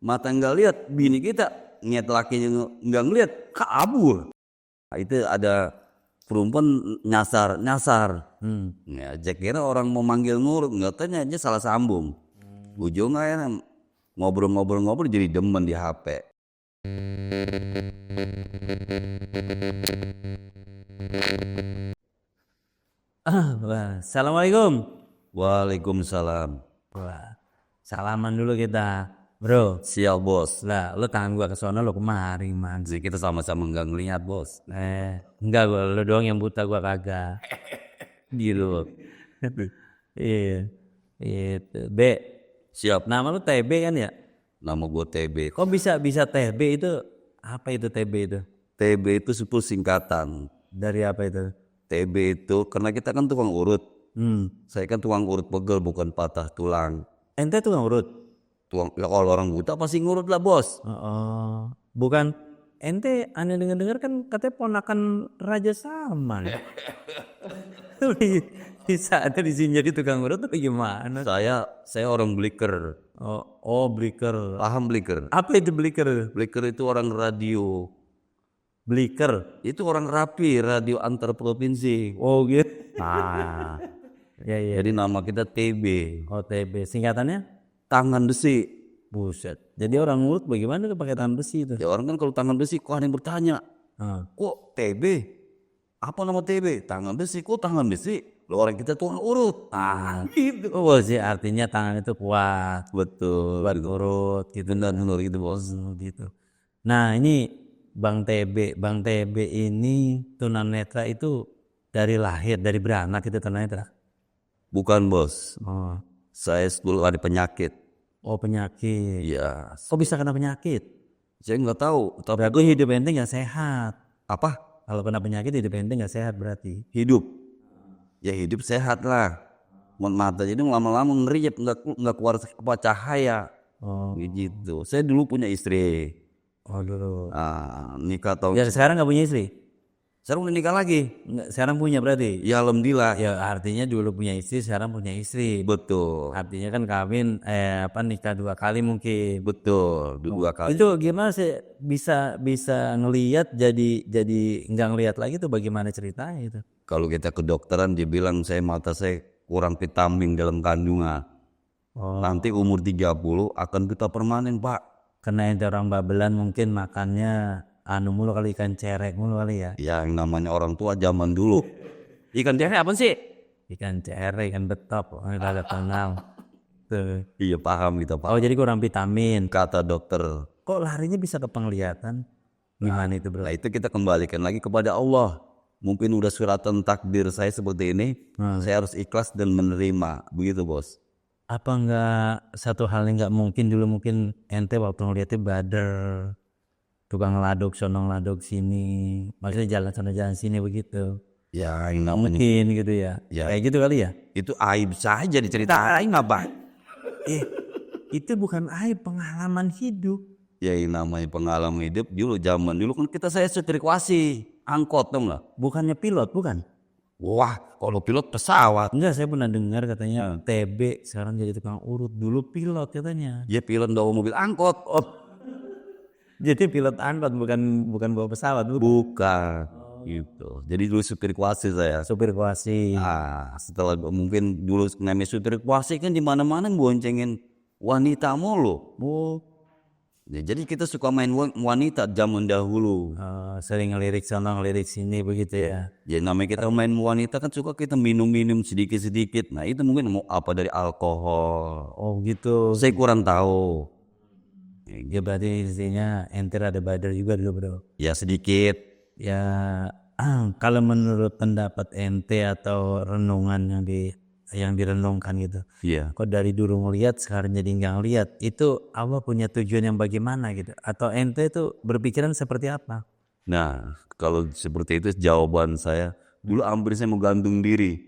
mata nggak lihat, bini kita niat lakinya nggak ngeliat, kabur. Nah, itu ada perempuan nyasar. Ya, Jack kira orang mau manggil nurut, nggak tanya aja salah sambung. Ujungnya ya, ngobrol jadi demen di HP. Assalamualaikum. Waalaikumsalam. Wah, salaman dulu kita, bro. Sial bos. Lah, lu tangan gua ke sono, lu kemari, man. Jadi kita sama-sama nggak ngelihat bos. Enggak, lu doang yang buta, gua kagak. Gitu. Iya, itu. B. Siap. Nama lu TB kan ya? Nama gue TB. Kok bisa TB itu? Apa itu TB itu? TB itu suku singkatan. Dari apa itu? TB itu karena kita kan tukang urut. Saya kan tukang urut pegel, bukan patah tulang. Ente tukang urut? Ya kalau orang buta pasti ngurut lah bos. Oh, bukan. Ente aneh dengar kan katanya ponakan Raja Salman. Bisa ada di sini jadi tukang urut atau gimana? Saya orang bliker. Oh, bliker. Paham bliker? Apa itu bliker? Bliker itu orang radio. Bliker. Itu orang rapi, radio antar provinsi. Oh gitu. Nah, ya. Jadi nama kita TB. Oh TB. Singkatannya? Tangan besi. Buset. Jadi orang urut bagaimana tuh pakai tangan besi itu? Ya orang kan kalau tangan besi, kok ada yang bertanya, kok TB? Apa nama TB? Tangan besi. Kok tangan besi? Lo orang kita tukang urut. Gitu. Oh sih artinya tangan itu kuat. Betul. Buat urut gitu. Benar gitu bos. Gitu. Nah ini Bang TB ini tunanetra itu dari lahir, dari beranak itu tunanetra? Bukan bos. Oh. Saya dulu ada penyakit. Oh penyakit. Iya. Kok bisa kena penyakit? Saya nggak tahu. Tapi berarti hidup ente nggak sehat. Apa? Kalau kena penyakit hidup ente nggak sehat berarti. Hidup. Ya hidup sehat lah. Mata jadi lama-lama ngeriap, nggak keluar apa cahaya. Oh. Gitu. Saya dulu punya istri. Oh dulu. Nikah tahun. Ya sekarang nggak punya istri? Sekarang udah nikah lagi. Nggak, sekarang punya berarti? Ya alhamdulillah. Ya artinya dulu punya istri, sekarang punya istri. Betul. Artinya kan kawin nikah 2 kali mungkin. Betul, 2 kali. Itu gimana sih bisa ngelihat jadi nggak ngelihat lagi tuh, bagaimana ceritanya itu? Kalau kita ke dokteran dia bilang mata saya kurang vitamin dalam kandungan. Nanti umur 30 akan kita permanen, Pak. Karena ente orang Babelan mungkin makannya mulu kali, ikan cerek mulu kali ya. Ya yang namanya orang tua zaman dulu. Ikan cerek apa sih? Ikan cerek, ikan betop, ada kenal. Tuh. Iya paham kita Pak. Oh jadi kurang vitamin. Kata dokter. Kok larinya bisa ke penglihatan? Gimana itu bro? Nah itu kita kembalikan lagi kepada Allah. Mungkin udah suratan takdir saya seperti ini. Saya harus ikhlas dan menerima. Begitu bos. Apa enggak satu hal yang enggak mungkin dulu, mungkin ente waktu ngeliatnya bader, tukang ladok sono ladok sini, maksudnya jalan sana jalan sini begitu. Ya yang namanya mungkin gitu ya. Kayak gitu kali ya. Itu aib saja diceritain apa? Itu bukan aib, pengalaman hidup. Ya yang namanya pengalaman hidup dulu, zaman dulu kan saya supir kuasi angkot dong lah. Bukannya pilot, bukan? Wah, kalau pilot pesawat. Enggak, saya pernah dengar katanya TB sekarang jadi tukang urut, dulu pilot katanya. Ya pilot bawa mobil angkot. Jadi pilot angkot, bukan bawa pesawat. Bukan. Gitu. Jadi dulu supir kuasi saya. Supir kuasi. Setelah mungkin dulu namanya supir kuasi kan di mana-mana boncengin wanita mulu. Ya, jadi kita suka main wanita zaman dahulu. Sering ngelirik sana ngelirik sini begitu ya. Ya namanya kita main wanita kan suka kita minum-minum sedikit-sedikit. Nah itu mungkin mau apa dari alkohol. Oh gitu. Saya kurang tahu. Ya berarti intinya ente ada badar juga dulu bro. Ya sedikit. Ya kalau menurut pendapat ente atau renungan yang direnungkan gitu. Iya. Kok dari dulu ngelihat sekarang jadi nggak ngelihat, itu Allah punya tujuan yang bagaimana gitu? Atau ente itu berpikiran seperti apa? Nah kalau seperti itu jawaban saya, dulu hampir saya mau gantung diri.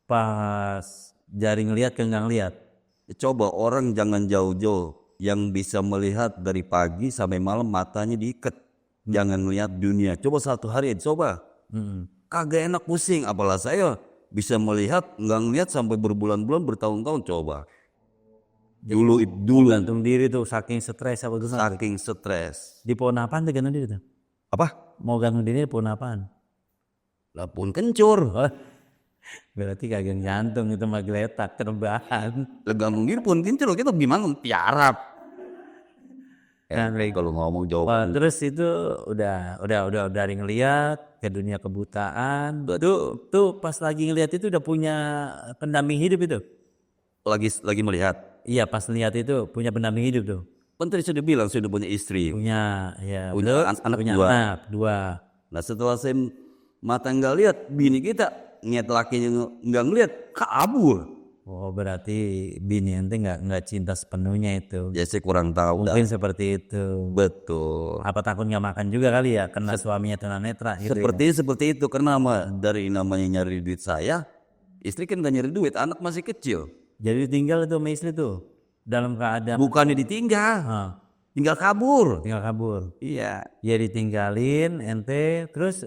Pas jari ngelihat ke nggak ngelihat. Coba orang jangan jauh-jauh, yang bisa melihat dari pagi sampai malam matanya diikat. Jangan melihat dunia. Coba satu hari coba. Kagak enak, pusing. Apalah saya bisa melihat, nggak ngelihat sampai berbulan-bulan, bertahun-tahun, coba. Dulu gantung diri tuh saking stres apa tuh? saking stres. Di pohon apaan tuh gantung diri tuh? Apa? Mau gantung diri di pohon apaan? Lah pun kencur. Oh, berarti kagak gantung itu mah geletak terbang. Lah gantung diri pun kencur, kita gimana tiarap. Kan, baik. Kalau ngomong jauh. Wah, terus itu udah dari ngeliat ke dunia kebutaan. Tuh pas lagi ngeliat itu udah punya pendamping hidup itu. Lagi melihat. Iya, pas lihat itu punya pendamping hidup tuh. Kan tadi sudah bilang sudah punya istri. Punya, ya. Punya anak punya dua. anak dua. Nah setelah saya mata nggak lihat, bini kita niat lakinya nggak ngeliat, kabur. Oh, berarti bini ente nggak cinta sepenuhnya itu. Ya saya kurang tahu. Mungkin seperti itu. Betul. Apa takut nggak makan juga kali ya karena suaminya tunanetra gitu. Seperti itu karena dari namanya nyari duit saya, istri kan nggak nyari duit, anak masih kecil. Jadi tinggal itu sama istri tuh dalam keadaan Bukannya ditinggal, tinggal kabur. tinggal kabur. Iya. Ya ditinggalin ente terus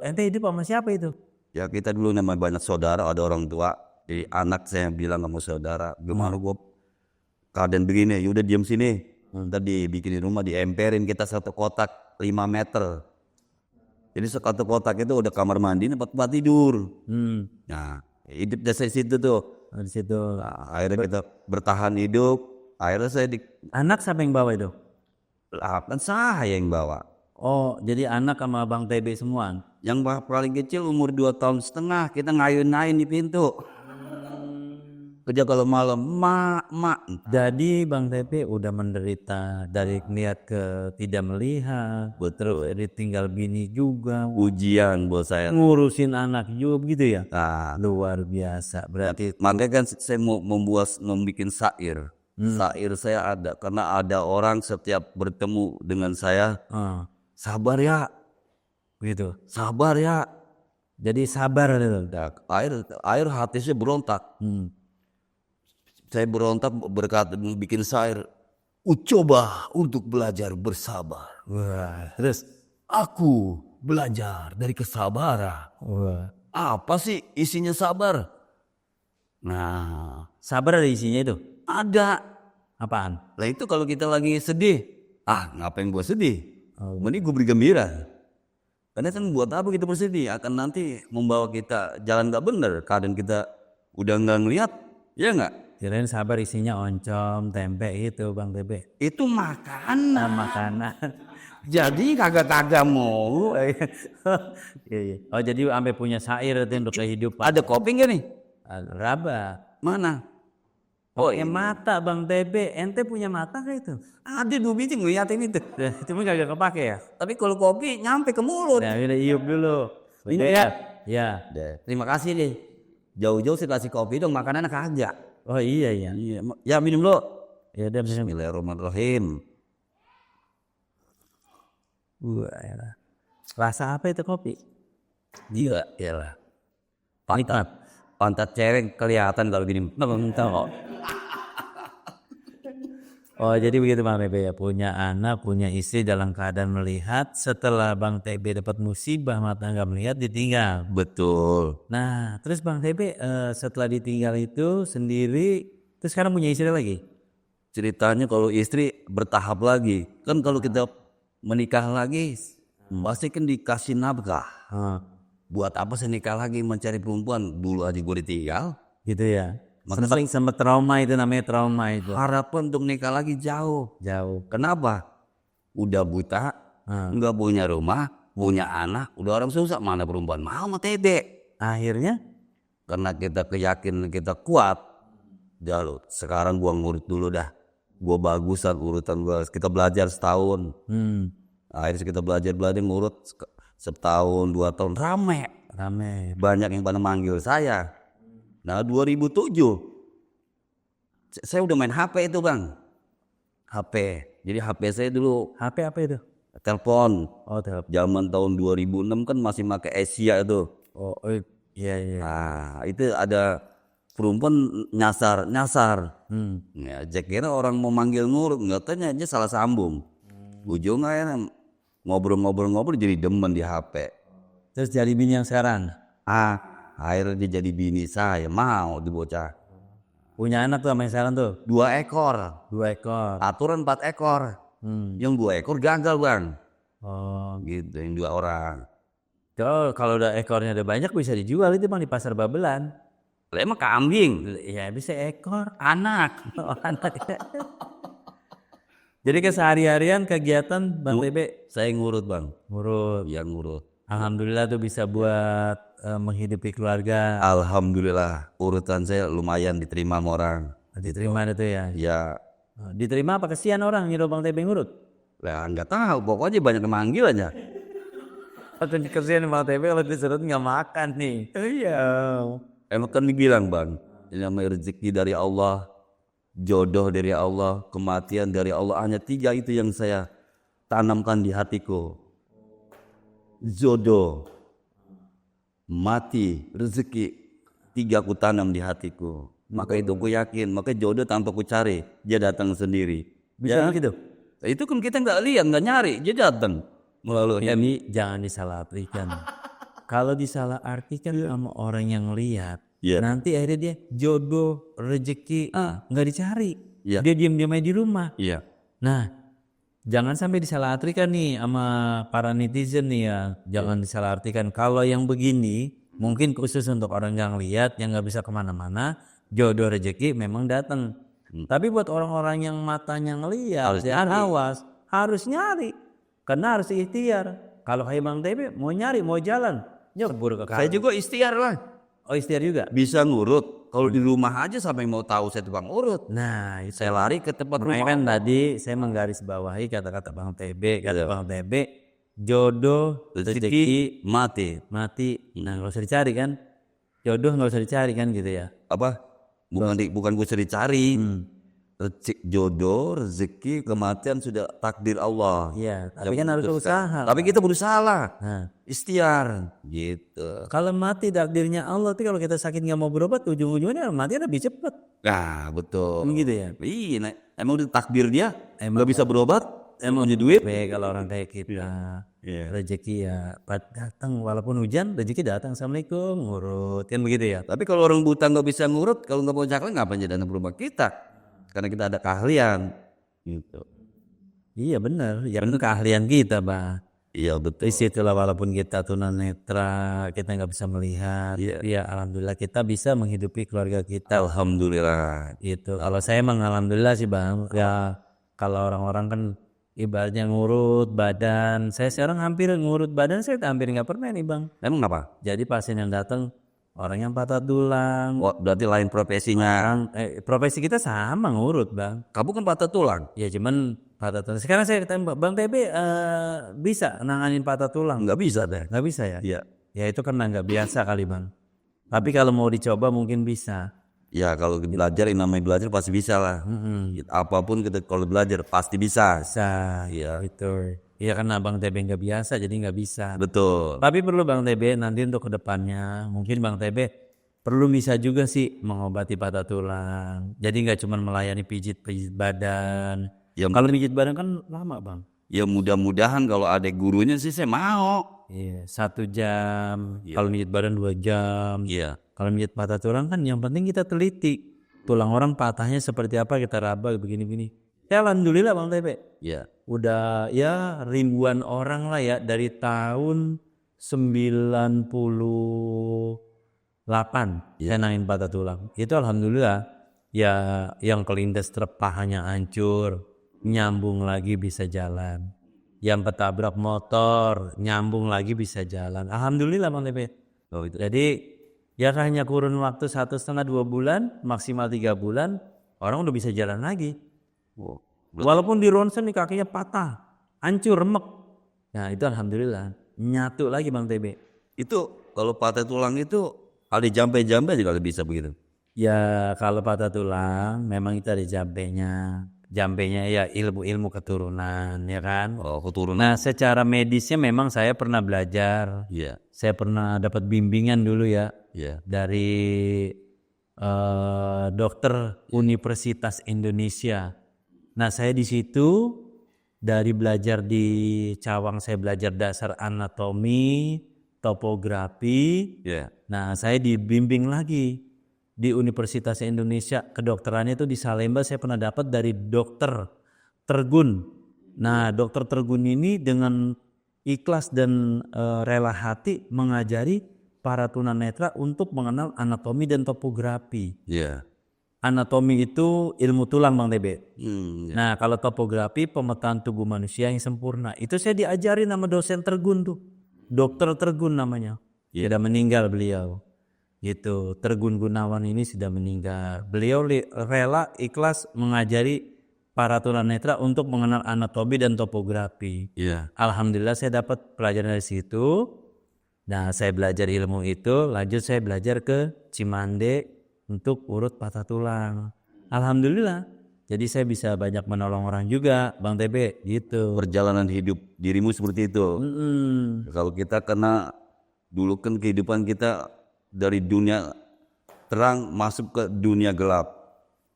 ente hidup sama siapa itu? Ya kita dulu namanya banyak saudara, ada orang tua. Jadi anak saya bilang sama saudara, gimana gue keadaan begini, yaudah diam sini. Ntar dibikinin rumah, diemperin kita satu kotak 5 meter. Jadi satu kotak itu udah kamar mandi, tempat tidur. Nah, hidup dari situ tuh. Di situ. Nah, akhirnya kita bertahan hidup. Akhirnya saya Anak siapa yang bawa itu? kan saya yang bawa. Oh, jadi anak sama Bang TB semua. Yang paling kecil umur 2,5 tahun, kita ngayun-ngayun di pintu. Kerja kalau malam, mak. Jadi Bang TB udah menderita dari niat ke tidak melihat, terus tinggal bini juga, Ujian buat saya. ngurusin anak juga begitu ya. Nah, Luar biasa. Berarti makanya kan saya mau membuat syair. Syair saya ada karena ada orang setiap bertemu dengan saya, sabar ya, gitu. sabar ya. Jadi sabar itu. Nah, air hati saya berontak. Saya berontak berkata bikin syair. Coba untuk belajar bersabar. Wah, terus Aku belajar dari kesabaran. wah. Apa sih isinya sabar? Nah, Sabar ada isinya itu. ada. Apaan? Lah itu kalau kita lagi sedih. Ngapain gua sedih? Oh. Mending gua bergembira. Karena kan buat apa kita bersedih? Akan nanti membawa kita jalan gak bener. Kadang kita udah gak ngeliat. Ya gak? Kirain sabar isinya oncom, tempe itu Bang TB. Itu makanan. Makanan. Jadi kagak mau. Iya. Oh jadi sampai punya syair itu untuk kehidupan. Ada kopi gak nih? Raba. Mana? Pakai mata Bang TB. Ente punya mata gak itu? Ada 2 biji ngeliatin itu. Itu mah kagak kepake ya? Tapi kalau kopi nyampe ke mulut. Nah udah iup dulu. Ini Udah ya. Ya. Terima kasih deh. Jauh-jauh saya kasih kopi dong, makanannya kagak. Oh iya ya. Iya, ya minum lo. Ya udah minum. Bismillahirrahmanirrahim. Wah, elah. Rasa apa itu kopi? Iya, iyalah. Nikmat. Pantat cereng kelihatan kalau gini. Tahu. Oh jadi begitu Bang TB ya, punya anak, punya istri dalam keadaan melihat. Setelah Bang TB dapat musibah mata nggak melihat ditinggal. Betul. Nah terus Bang TB setelah ditinggal itu sendiri, terus sekarang punya istri lagi? Ceritanya kalau istri bertahap lagi. Kan kalau kita menikah lagi, pasti kan dikasih nafkah. Buat apa saya nikah lagi mencari perempuan? Dulu aja gue ditinggal. Gitu ya. Sempet trauma itu, namanya trauma itu. Harapan untuk nikah lagi jauh. Kenapa? Udah buta, nggak punya rumah, punya anak, udah orang susah, mana perempuan mau sama Tede. Akhirnya? Karena kita keyakinan kita kuat. Udah lo, sekarang gua ngurut dulu dah. Gua bagusan urutan gua, kita belajar setahun. Akhirnya kita belajar ngurut setahun 2 tahun rame. Banyak yang pada manggil saya. Nah 2007 saya udah main HP itu Bang. HP. Jadi HP saya dulu. HP apa itu? Telepon. Oh telepon. Zaman tahun 2006 kan masih pakai Asia itu. Oh iya. Nah itu ada perempuan nyasar. Ya, Jack kira orang mau manggil Nur, nggak tanya aja salah sambung. Ujungnya ngobrol jadi demen di HP. Terus jadi bini yang sekarang? Akhirnya dia jadi bini saya, mau di bocah. Punya anak tuh sama yang sekarang tuh 2 ekor. 2 ekor. Aturan 4 ekor. Yang 2 ekor gagal bang. Oh, Gitu yang 2 orang. kalau udah ekornya udah banyak bisa dijual itu bang di pasar Babelan. Lah emang kambing. Ya bisa ekor. Anak. Oh, anak. Jadi kesehari-harian kegiatan Bang Tebe Saya ngurut bang. ngurut. Ya ngurut. Alhamdulillah tuh bisa buat menghidupi keluarga. Alhamdulillah urutan saya lumayan diterima sama orang. Diterima itu ya. Ya Diterima apa kesian orang nyuruh Bang Tebe ngurut? lah nggak tahu. Pokoknya banyak yang manggil aja. Atau kesian Bang Tebe kalau disuruh nggak makan nih. Iya. Emang kan dibilang bang. Ini namanya rezeki dari Allah. Jodoh dari Allah, kematian dari Allah. Hanya 3 itu yang saya tanamkan di hatiku. Jodoh, mati, rezeki. 3 ku tanam di hatiku. Maka itu ku yakin. Maka jodoh tanpa ku cari, dia datang sendiri. Bisa gitu. Itu kan kita nggak lihat, nggak nyari, dia datang melalui. Ini jangan disalahartikan. Kalau disalahartikan sama orang yang lihat, Iya. nanti akhirnya dia jodoh, rezeki nggak dicari. Iya. Dia diam-diam aja di rumah. Iya. Nah, jangan sampai disalahartikan nih sama para netizen nih ya. Jangan disalahartikan. Kalau yang begini, mungkin khusus untuk orang yang lihat, yang nggak bisa kemana-mana, jodoh rezeki memang datang. Tapi buat orang-orang yang matanya ngelihat, dan awas, harus nyari. Karena harus ikhtiar. Kalau kayak Bang Tebe mau nyari, mau jalan, nyebur ke Saya juga ikhtiar lah. Oh ikhtiar juga? Bisa ngurut. Kalau di rumah aja sampai mau tahu saya tukang urut. Nah, Saya lari ke tempat makanya rumah. kan tadi saya menggarisbawahi kata-kata Bang Tebe, kata Bang Tebe, jodoh, rezeki, mati. mati. Nah, nggak usah dicari kan? Jodoh nggak usah dicari kan gitu ya? Apa? Bukan gue sering cari. Jodoh, rezeki, kematian sudah takdir Allah. Iya, tapi kan harus usaha. Tapi kita berusaha lah. Nah, Ikhtiar gitu. kalau mati takdirnya Allah, tapi kalau kita sakit nggak mau berobat, ujung-ujungnya mati lebih cepat. Nah betul. Kan gitu ya? Iya, emang udah takdir dia. Emang. Nggak bisa berobat. Emang punya duit. Baik kalau orang kayak kita, Iya. rezeki ya datang, walaupun hujan, rezeki datang. Assalamualaikum, ngurut, kan begitu ya? Tapi kalau orang buta nggak bisa ngurut, kalau nggak mau cakap ngapain jadi anak rumah kita? Karena kita ada keahlian. Gitu. Iya benar, ya itu keahlian kita, Bang. Iya betul. Disitulah walaupun kita tunanetra, kita nggak bisa melihat, ya alhamdulillah kita bisa menghidupi keluarga kita. Alhamdulillah. Itu. Kalau saya emang alhamdulillah sih Bang. Ya kalau orang-orang kan ibaratnya ngurut badan, saya sekarang hampir ngurut badan saya hampir nggak pernah nih Bang. Emang apa? Jadi pasien yang datang orang yang patah tulang, Oh, berarti lain profesinya. profesi kita sama ngurut Bang. Kamu kan patah tulang. Ya cuman patah tulang. Sekarang saya tembak Bang TB bisa nanganin patah tulang? Nggak bisa deh. Nggak bisa ya? Iya. Ya itu karena nggak biasa kali Bang. Tapi kalau mau dicoba mungkin bisa. Ya kalau belajar, yang namanya belajar pasti bisa lah. Apapun kita kalau belajar pasti bisa. Bisa. Iya. Itu. Iya karena Bang TB nggak biasa jadi nggak bisa. Betul. Tapi perlu Bang TB nanti untuk kedepannya mungkin Bang TB perlu bisa juga sih mengobati patah tulang. Jadi nggak cuma melayani pijit-pijit badan. Ya, Kalau pijit badan kan lama Bang. ya mudah-mudahan kalau ada gurunya sih saya mau. Iya 1 jam. Kalau pijit badan 2 jam. Iya. Kalau pijit patah tulang kan yang penting kita teliti. Tulang orang patahnya seperti apa kita raba begini-begini. Ya alhamdulillah Bang TB. Iya. Udah ya ribuan orang lah ya dari tahun 98 saya nangin patah tulang. Itu alhamdulillah ya yang kelindes pahanya hancur, nyambung lagi bisa jalan. Yang ketabrak motor, nyambung lagi bisa jalan. Alhamdulillah Bang TB. Oh, itu. Jadi ya hanya kurun waktu 1,5-2 bulan, maksimal 3 bulan, orang udah bisa jalan lagi. Wow. Walaupun di ronsen nih kakinya patah, hancur, remek. Nah itu alhamdulillah, nyatu lagi Bang TB. Itu kalau patah tulang itu ada jampe-jampe juga bisa begitu. Ya kalau patah tulang memang itu ada jambenya. Jambenya ya ilmu-ilmu keturunan ya kan. Oh, keturunan. Nah secara medisnya memang saya pernah belajar. Iya. Saya pernah dapat bimbingan dulu ya. Iya. Dari dokter Universitas Indonesia. Nah saya di situ dari belajar di Cawang saya belajar dasar anatomi, topografi. Iya. Nah saya dibimbing lagi di Universitas Indonesia kedokterannya itu di Salemba saya pernah dapat dari dokter Tergun. Nah, dokter Tergun ini dengan ikhlas dan rela hati mengajari para tunanetra untuk mengenal anatomi dan topografi. Iya. Anatomi itu ilmu tulang Bang TB. Ya. Nah, kalau topografi pemetaan tubuh manusia yang sempurna. Itu saya diajarin sama dosen Tergun tuh. Dokter Tergun namanya. Sudah meninggal beliau. Gitu. Tergun Gunawan ini sudah meninggal. Beliau rela ikhlas mengajari para tunanetra untuk mengenal anatomi dan topografi. Iya. Alhamdulillah saya dapat pelajaran dari situ. Nah, saya belajar ilmu itu, lanjut saya belajar ke Cimande untuk urut patah tulang. Alhamdulillah. Jadi saya bisa banyak menolong orang juga, Bang TB, gitu. Perjalanan hidup dirimu seperti itu. Kalau kita kena dulu kan kehidupan kita dari dunia terang masuk ke dunia gelap.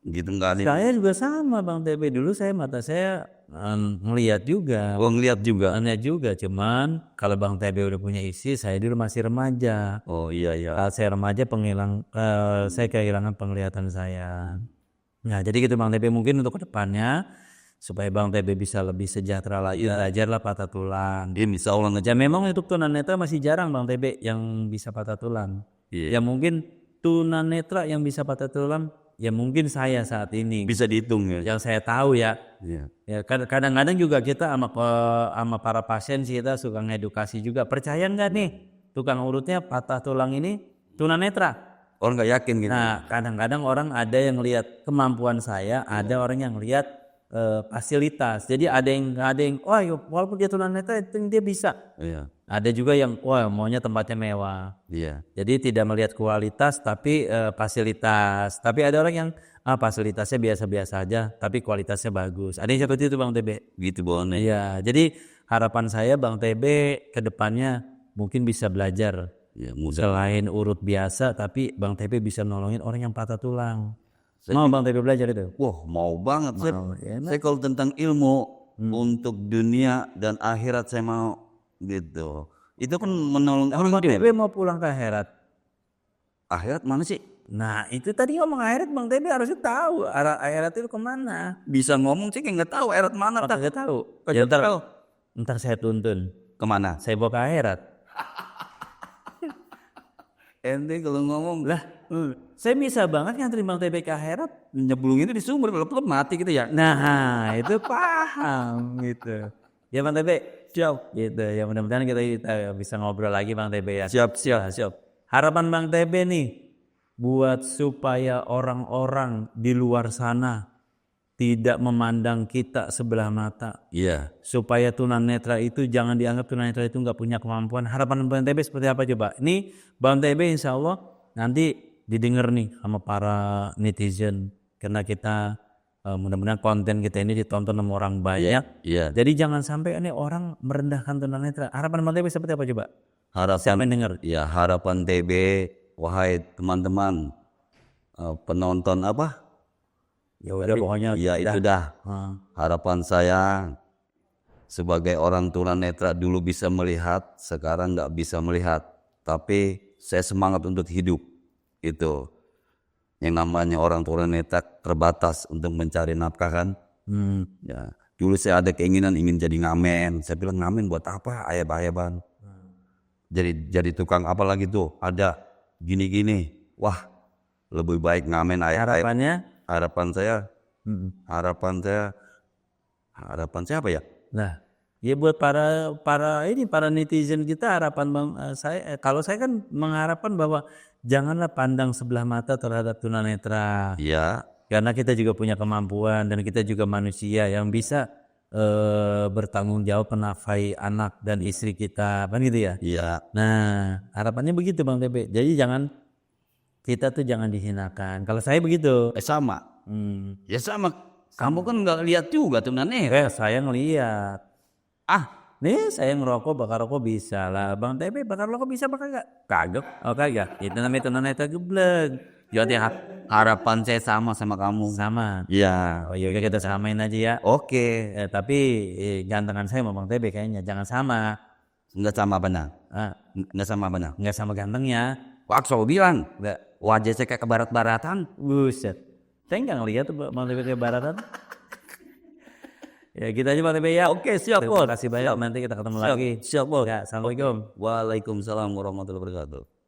Gitu enggak ada. Saya juga sama Bang TB, dulu mata saya ngelihat juga. Oh, ngeliat juga. Ngelihat juga, cuman kalau Bang TB udah punya istri, saya dulu masih remaja. Oh iya. Saat saya remaja saya kehilangan penglihatan saya. Nah, jadi gitu Bang TB, mungkin untuk kedepannya supaya Bang TB bisa lebih sejahtera lagi, belajarlah patah tulang. Dia insya Allah Ya memang untuk tunanetra masih jarang Bang TB yang bisa patah tulang. Iya. Ya mungkin tunanetra yang bisa patah tulang ya mungkin saya saat ini. Bisa dihitung ya. Yang saya tahu ya. Iya. Ya kadang-kadang juga kita sama para pasien sih kita suka ngedukasi juga. Percaya nggak nih tukang urutnya patah tulang ini tunanetra? Orang nggak yakin gitu. Nah, kadang-kadang orang ada yang lihat kemampuan saya, ada orang yang lihat fasilitas. Jadi ada yang wah walaupun dia tunanetra itu dia bisa. Iya. Ada juga yang wah maunya tempatnya mewah. Iya. Jadi tidak melihat kualitas tapi fasilitas. Tapi ada orang yang fasilitasnya biasa-biasa aja tapi kualitasnya bagus. Ada yang seperti itu Bang TB. Gitu boleh. Iya, jadi harapan saya Bang TB ke depannya mungkin bisa belajar. Ya, mudah. Selain urut biasa tapi Bang TB bisa nolongin orang yang patah tulang. Mau Bang TB belajar itu? Wah, mau banget. Ya, Saya kalau tentang ilmu untuk dunia dan akhirat saya mau gitu. Itu kan menolong orang Bang TB mau pulang ke akhirat. Akhirat mana sih? Nah itu tadi ngomong akhirat Bang TB harusnya tahu arah akhirat itu kemana. Bisa ngomong sih kayak nggak tahu akhirat mana. Tak nggak tahu. Ke Ya, Jepang. ntar saya tuntun. Kemana? Saya bawa ke akhirat. Ente kalau ngomong Lah, saya bisa banget nganterin Bang TB ke akhirat. nyebelung itu di sumber belum mati gitu ya. Nah itu paham gitu. Ya Bang TB, siap. Gitu. Ya mudah-mudahan kita bisa ngobrol lagi Bang TB ya. Siap. Harapan Bang TB nih buat supaya orang-orang di luar sana tidak memandang kita sebelah mata. Iya. Supaya tunanetra itu jangan dianggap tunanetra itu nggak punya kemampuan. Harapan Bang TB seperti apa coba? Ini Bang TB insya Allah nanti didengar nih sama para netizen. Karena kita mudah-mudahan konten kita ini ditonton sama orang banyak. Iya. Jadi jangan sampai ini orang merendahkan tunanetra. Harapan Bang TB seperti apa coba? Siapa Harapan yang dengar? ya, harapan TB, wahai teman-teman penonton apa? Ya udah pokoknya. Ya itu dah. Harapan saya sebagai orang tunanetra dulu bisa melihat, sekarang nggak bisa melihat. Tapi saya semangat untuk hidup. Itu yang namanya orang tunanetra terbatas untuk mencari nafkah kan. Ya, dulu saya ada keinginan ingin jadi ngamen. Saya bilang ngamen buat apa? Ayab-ayaban. Jadi tukang apa lagi tuh? Ada gini-gini. Wah, lebih baik ngamen ayab. Harapannya? Harapan saya apa ya? Nah, ya buat para netizen kita harapan kalau saya kan mengharapkan bahwa janganlah pandang sebelah mata terhadap tunanetra. Iya. Karena kita juga punya kemampuan dan kita juga manusia yang bisa bertanggung jawab menafkahi anak dan istri kita, kan gitu ya? Iya. Nah, harapannya begitu Bang TB. Jadi kita tuh jangan dihinakan. Kalau saya begitu. Sama. Ya sama. Kamu kan nggak lihat juga tunanetra. Saya ngelihat. Nih saya ngerokok bakar rokok bisa lah. Bang TB bakar rokok bisa bakar gak? Kagak. Oh kagak. Itu namanya tunanetra geblek. Jadi harapan saya sama kamu. Sama. Iya. Oh iya kita samain aja ya. Oke. Tapi gantengan saya sama Bang TB kayaknya jangan sama. Nggak sama benar. Ah, Nggak sama benar. nggak sama gantengnya. Wah, saya bilang. wajah saya kayak ke barat-baratan. Buset. Saya nggak ngeliat tuh Bang Tepe ke baratan. Ya kita aja Bang Tepe ya. Oke, siap, Terima Bos. kasih banyak. Nanti kita ketemu lagi. Siap, Bos. Ya, assalamualaikum. Waalaikumsalam warahmatullahi wabarakatuh.